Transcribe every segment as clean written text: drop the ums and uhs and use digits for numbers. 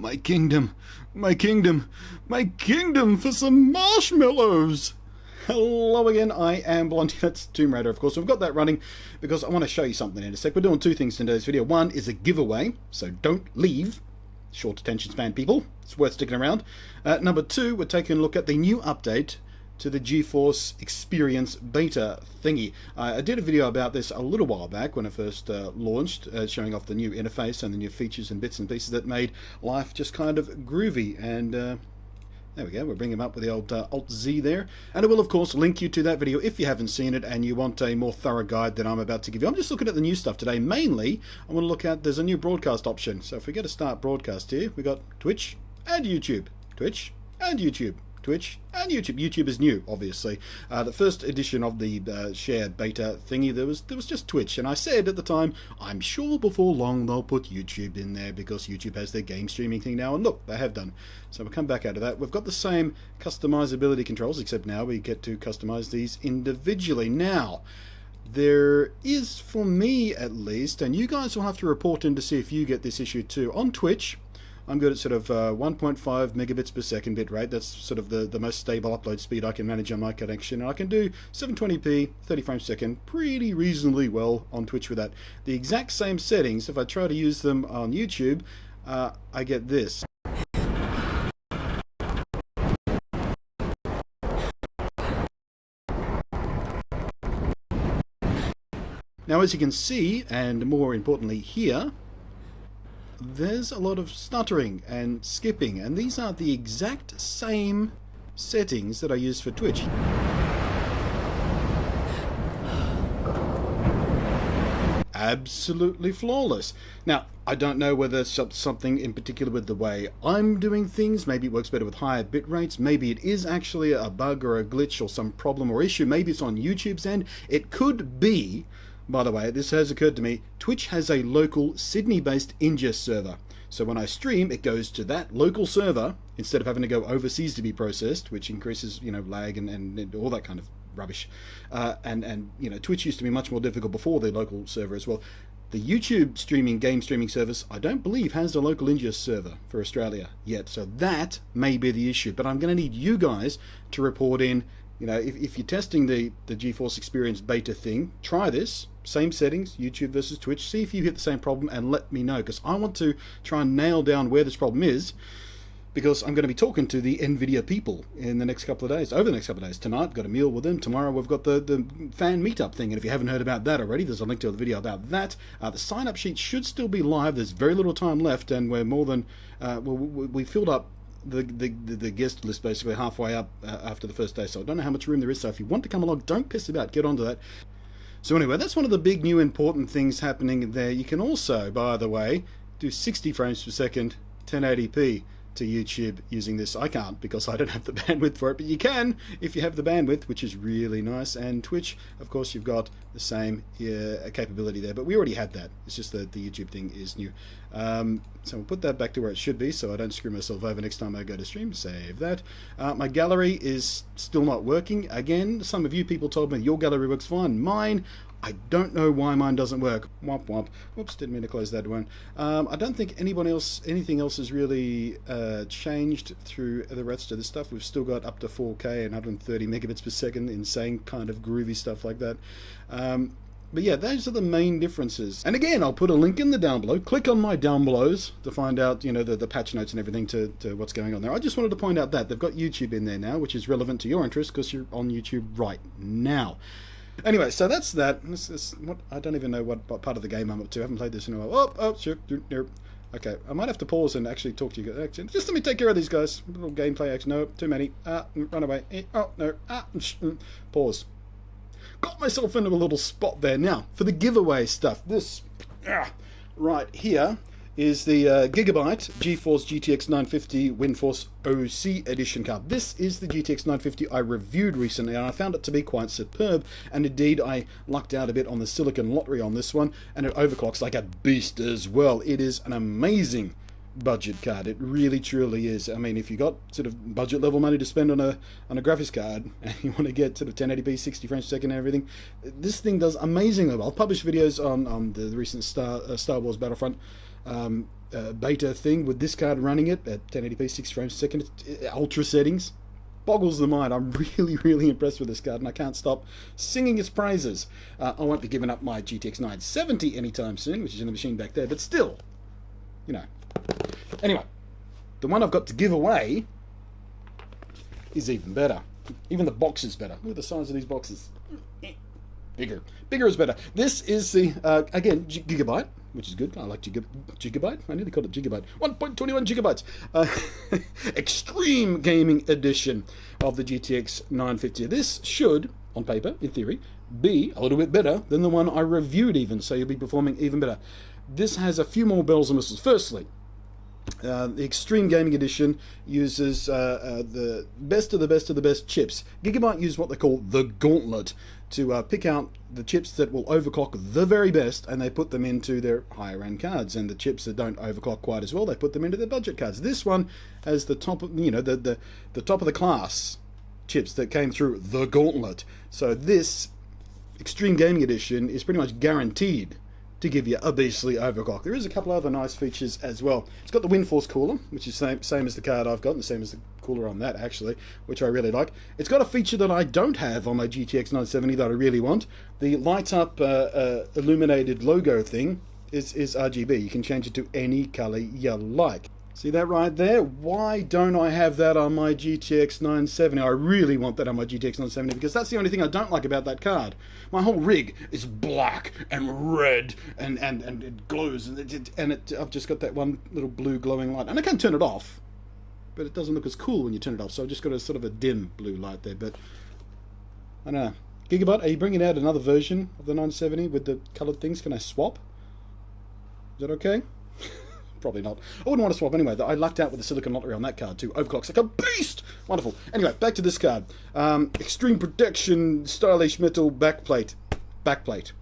My kingdom, my kingdom, my kingdom for some marshmallows. Hello again, I am Blunty, that's Tomb Raider of course. We've got that running because I want to show you something in a sec. We're doing two things in today's video. One is a giveaway, so don't leave. Short attention span people, it's worth sticking around. Number two, we're taking a look at the new update to the Geforce Experience Beta thingy. I did a video about this a little while back when I first launched, showing off the new interface and the new features and bits and pieces that made life just kind of groovy. And there we go, we're bringing them up with the old Alt-Z there. And I will of course link you to that video if you haven't seen it and you want a more thorough guide than I'm about to give you. I'm just looking at the new stuff today. Mainly, I want to look at, there's a new broadcast option. So if we go to start broadcast here, we got Twitch and YouTube. Twitch and YouTube. Twitch and YouTube. YouTube is new, obviously. The first edition of the Share Beta thingy, there was just Twitch, and I said at the time, I'm sure before long they'll put YouTube in there because YouTube has their game streaming thing now, and look, they have done. So we'll come back out of that. We've got the same customizability controls, except now we get to customize these individually. Now, there is, for me at least, and you guys will have to report in to see if you get this issue too, on Twitch, I'm good at sort of 1.5 megabits per second bit rate. That's sort of the most stable upload speed I can manage on my connection. And I can do 720p, 30 frames per second pretty reasonably well on Twitch with that. The exact same settings, if I try to use them on YouTube, I get this. Now as you can see, and more importantly here, there's a lot of stuttering and skipping, and these are the exact same settings that I use for Twitch. Absolutely flawless. Now, I don't know whether it's something in particular with the way I'm doing things. Maybe it works better with higher bit rates. Maybe it is actually a bug or a glitch or some problem or issue. Maybe it's on YouTube's end. It could be. By the way, this has occurred to me, Twitch has a local Sydney-based ingest server. So when I stream, it goes to that local server instead of having to go overseas to be processed, which increases, you know, lag and all that kind of rubbish. And you know, Twitch used to be much more difficult before the local server as well. The YouTube streaming, game streaming service, I don't believe has a local ingest server for Australia yet. So that may be the issue. But I'm going to need you guys to report in. You know, if you're testing the Geforce Experience Beta thing, try this. Same settings, YouTube versus Twitch. See if you hit the same problem and let me know, because I want to try and nail down where this problem is, because I'm going to be talking to the NVIDIA people in the next couple of days, over the next couple of days. Tonight, got a meal with them. Tomorrow, we've got the fan meetup thing, and if you haven't heard about that already, there's a link to the video about that. The sign-up sheet should still be live. There's very little time left, and we're more than, we filled up the guest list basically halfway up after the first day, so I don't know how much room there is. So if you want to come along, don't piss about, get onto that. So anyway, that's one of the big new important things happening there. You can also, by the way, do 60 frames per second 1080p to YouTube using this. I can't because I don't have the bandwidth for it, but you can if you have the bandwidth, which is really nice. And Twitch, of course, you've got the same capability there, but we already had that. It's just that the YouTube thing is new. So we'll put that back to where it should be so I don't screw myself over next time I go to stream. Save that. My gallery is still not working. Again, some of you people told me your gallery works fine. Mine, I don't know why mine doesn't work. Womp womp. Whoops, didn't mean to close that one. I don't think anything else has really changed through the rest of this stuff. We've still got up to 4K and 130 megabits per second, insane kind of groovy stuff like that. But yeah, those are the main differences. And again, I'll put a link in the down below. Click on my down belows to find out, you know, the patch notes and everything to what's going on there. I just wanted to point out that they've got YouTube in there now, which is relevant to your interest because you're on YouTube right now. Anyway, so that's that. What I don't even know what part of the game I'm up to. I haven't played this in a while. Oh, sure. Okay, I might have to pause and actually talk to you guys. Just let me take care of these guys. A little gameplay action. No, too many. Run away. Oh, no. Pause. Got myself into a little spot there. Now, for the giveaway stuff, this right here is the Gigabyte GeForce GTX950 WindForce OC edition card. This is the GTX950 I reviewed recently, and I found it to be quite superb, and indeed I lucked out a bit on the silicon lottery on this one, and it overclocks like a beast as well. It is an amazing budget card. It really truly is. I mean, if you got sort of budget level money to spend on a graphics card and you want to get sort of 1080p 60 frames per second and everything, this thing does amazingly well. I've published videos on the recent Star Wars Battlefront beta thing with this card running it at 1080p 60 frames a second, ultra settings. Boggles the mind. I'm really impressed with this card, and I can't stop singing its praises. I won't be giving up my GTX 970 anytime soon, which is in the machine back there, but still, you know. Anyway, the one I've got to give away is even better. Even the box is better. Look at the size of these boxes. Bigger is better. This is the, again, Gigabyte, which is good. I like Gigabyte. I nearly called it Gigabyte. 1.21 gigabytes. Extreme Gaming Edition of the GTX 950. This should, on paper, in theory, be a little bit better than the one I reviewed even, so you'll be performing even better. This has a few more bells and whistles. Firstly, the Extreme Gaming Edition uses the best of the best chips. Gigabyte use what they call the Gauntlet to pick out the chips that will overclock the very best, and they put them into their higher end cards. And the chips that don't overclock quite as well, they put them into their budget cards. This one has the top of, you know, the top of the class chips that came through the Gauntlet. So this Extreme Gaming Edition is pretty much guaranteed to give you a beastly overclock. There is a couple other nice features as well. It's got the WindForce cooler, which is same as the card I've got, and the same as the cooler on that actually, which I really like. It's got a feature that I don't have on my GTX 970 that I really want. The light up illuminated logo thing is RGB. You can change it to any color you like. See that right there? Why don't I have that on my GTX 970? I really want that on my GTX 970 because that's the only thing I don't like about that card. My whole rig is black and red and it glows and I've just got that one little blue glowing light. And I can turn it off, but it doesn't look as cool when you turn it off. So I've just got a sort of a dim blue light there. But I don't know. Gigabyte, are you bringing out another version of the 970 with the colored things? Can I swap? Is that okay? Probably not. I wouldn't want to swap anyway. I lucked out with the silicon lottery on that card too. Overclocks like a beast! Wonderful. Anyway, back to this card. Extreme protection, stylish metal backplate. Backplate.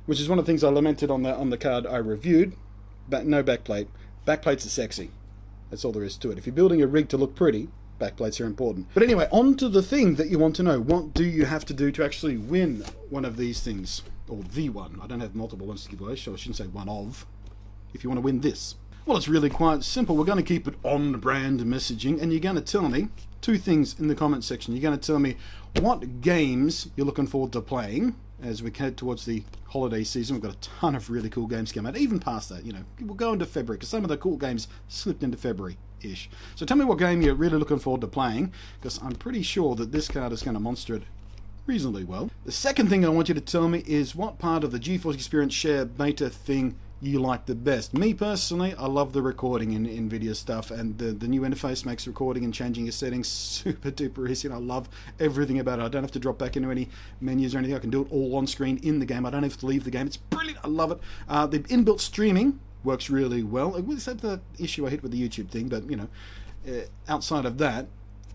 Which is one of the things I lamented on the card I reviewed. No backplate. Backplates are sexy. That's all there is to it. If you're building a rig to look pretty, backplates are important. But anyway, on to the thing that you want to know. What do you have to do to actually win one of these things? Or the one. I don't have multiple ones to give away, so I shouldn't say one of. If you want to win this. Well, it's really quite simple. We're going to keep it on-brand messaging, and you're going to tell me two things in the comment section. You're going to tell me what games you're looking forward to playing as we head towards the holiday season. We've got a ton of really cool games coming out, even past that. You know, we'll go into February, because some of the cool games slipped into February-ish. So tell me what game you're really looking forward to playing, because I'm pretty sure that this card is going to monster it reasonably well. The second thing I want you to tell me is what part of the Geforce Experience Share Beta thing you like the best. Me personally, I love the recording in NVIDIA stuff, and the new interface makes recording and changing your settings super duper easy, and I love everything about it. I don't have to drop back into any menus or anything. I can do it all on screen in the game. I don't have to leave the game. It's brilliant. I love it. The inbuilt streaming works really well, except the issue I hit with the YouTube thing, but you know, outside of that,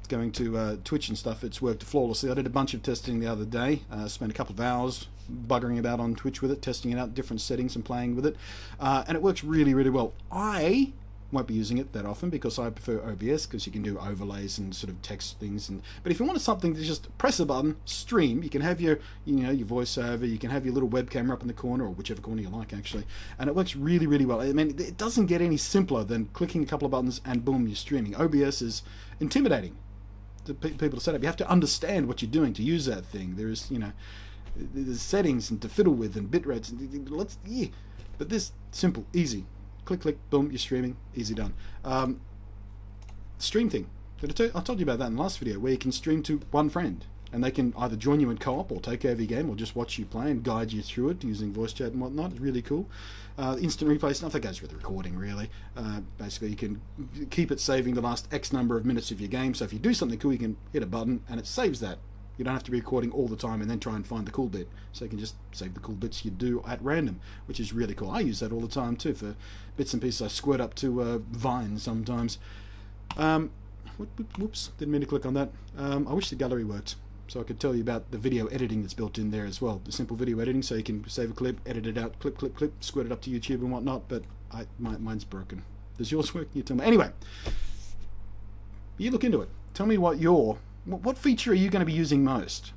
going to Twitch and stuff, it's worked flawlessly. I did a bunch of testing the other day, spent a couple of hours buggering about on Twitch with it, testing it out, different settings and playing with it, and it works really well. I won't be using it that often because I prefer OBS, because you can do overlays and sort of text things, but if you wanted something to just press a button, stream, you can have your, you know, your voiceover, you can have your little webcam up in the corner, or whichever corner you like actually, and it works really well. I mean, it doesn't get any simpler than clicking a couple of buttons and boom, you're streaming. OBS is intimidating to people to set up. You have to understand what you're doing to use that thing. There's, you know, there's settings and to fiddle with and bit rates and but this simple, easy, click, boom, you're streaming, easy done. Stream thing. I told you about that in the last video, where you can stream to one friend and they can either join you in co-op or take over your game or just watch you play and guide you through it using voice chat and whatnot. It's really cool. Instant replay stuff, that goes with the recording really. Basically you can keep it saving the last X number of minutes of your game, so if you do something cool you can hit a button and it saves that. You don't have to be recording all the time and then try and find the cool bit, so you can just save the cool bits you do at random, which is really cool. I use that all the time too for bits and pieces I squirt up to Vine sometimes. Whoops, didn't mean to click on that. I wish the gallery worked, so I could tell you about the video editing that's built in there as well. The simple video editing, so you can save a clip, edit it out, clip, squirt it up to YouTube and whatnot, but mine's broken. Does yours work? You tell me. Anyway, you look into it. Tell me what feature are you going to be using most?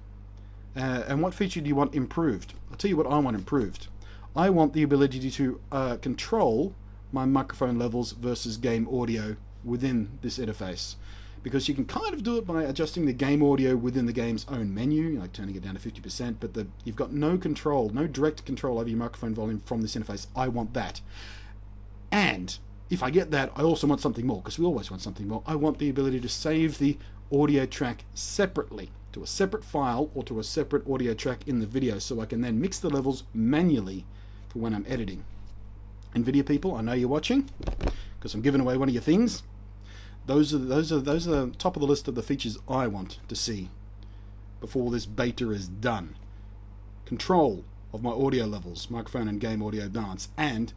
And what feature do you want improved? I'll tell you what I want improved. I want the ability to control my microphone levels versus game audio within this interface. Because you can kind of do it by adjusting the game audio within the game's own menu, like turning it down to 50%, but you've got no control, no direct control over your microphone volume from this interface. I want that. And if I get that, I also want something more, because we always want something more. I want the ability to save the audio track separately, to a separate file or to a separate audio track in the video, so I can then mix the levels manually for when I'm editing. NVIDIA people, I know you're watching, because I'm giving away one of your things. Those are the top of the list of the features I want to see before this beta is done. Control of my audio levels, microphone and game audio balance, and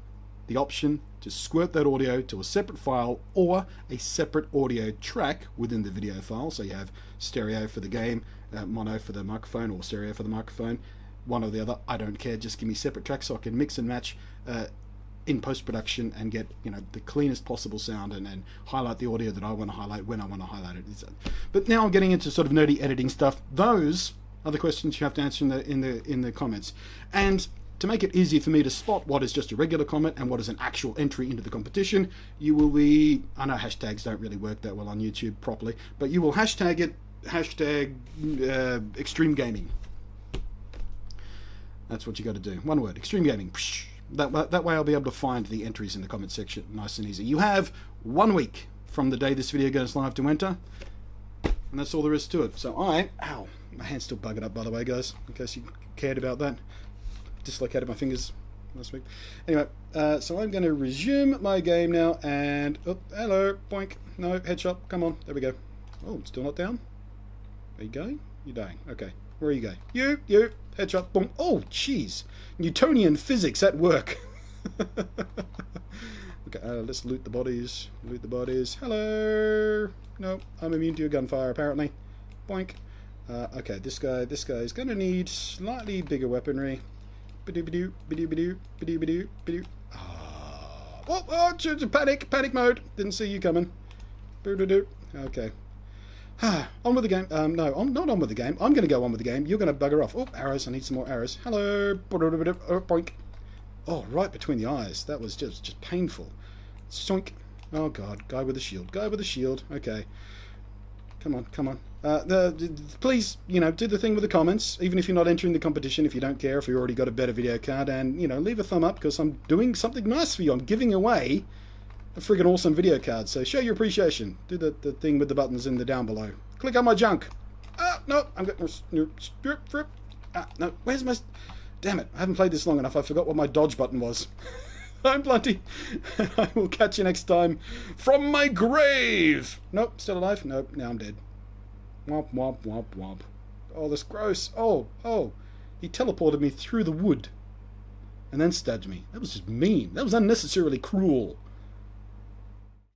the option to squirt that audio to a separate file or a separate audio track within the video file. So you have stereo for the game, mono for the microphone, or stereo for the microphone, one or the other. I don't care, just give me separate tracks so I can mix and match in post-production and get, you know, the cleanest possible sound and highlight the audio that I want to highlight when I want to highlight it. But now I'm getting into sort of nerdy editing stuff. Those are the questions you have to answer in the comments. And to make it easy for me to spot what is just a regular comment and what is an actual entry into the competition, you will be, I know hashtags don't really work that well on YouTube properly, but you will hashtag it, hashtag extreme gaming. That's what you got to do. One word, extreme gaming. That way I'll be able to find the entries in the comment section nice and easy. You have 1 week from the day this video goes live to enter, and that's all there is to it. So ow, my hand's still buggered up, by the way, guys, in case you cared about that. Dislocated my fingers last week. Anyway, so I'm going to resume my game now, and oh, hello, boink. No, headshot, come on, there we go. Oh, still not down? Are you going? You're dying. Okay, where are you going? You, headshot, boom. Oh, jeez, Newtonian physics at work. Okay, let's loot the bodies. Loot the bodies. Hello. No, I'm immune to your gunfire apparently. Boink. Okay, this guy is going to need slightly bigger weaponry. Ba-doo-ba-doo, ba-doo-ba-doo, ba-doo-ba-doo, ba-doo. Oh, panic mode. Didn't see you coming. Boo-doo-doo. Okay. On with the game. No, I'm not on with the game. I'm going to go on with the game. You're going to bugger off. Oh, arrows. I need some more arrows. Hello. Boink. Oh, right between the eyes. That was just painful. Soink. Oh, God. Guy with a shield. Guy with a shield. Okay. Come on. Please, you know, do the thing with the comments, even if you're not entering the competition, if you don't care, if you already got a better video card, and, you know, leave a thumb up, because I'm doing something nice for you. I'm giving away a friggin' awesome video card, so show your appreciation. Do the thing with the buttons in the down below. Click on my junk. No, I'm getting... no, where's my... Damn it, I haven't played this long enough, I forgot what my dodge button was. I'm Blunty, and I will catch you next time from my grave! Nope, still alive? Nope, now I'm dead. Womp, womp, womp, womp. Oh, that's gross. Oh, he teleported me through the wood and then stabbed me. That was just mean. That was unnecessarily cruel.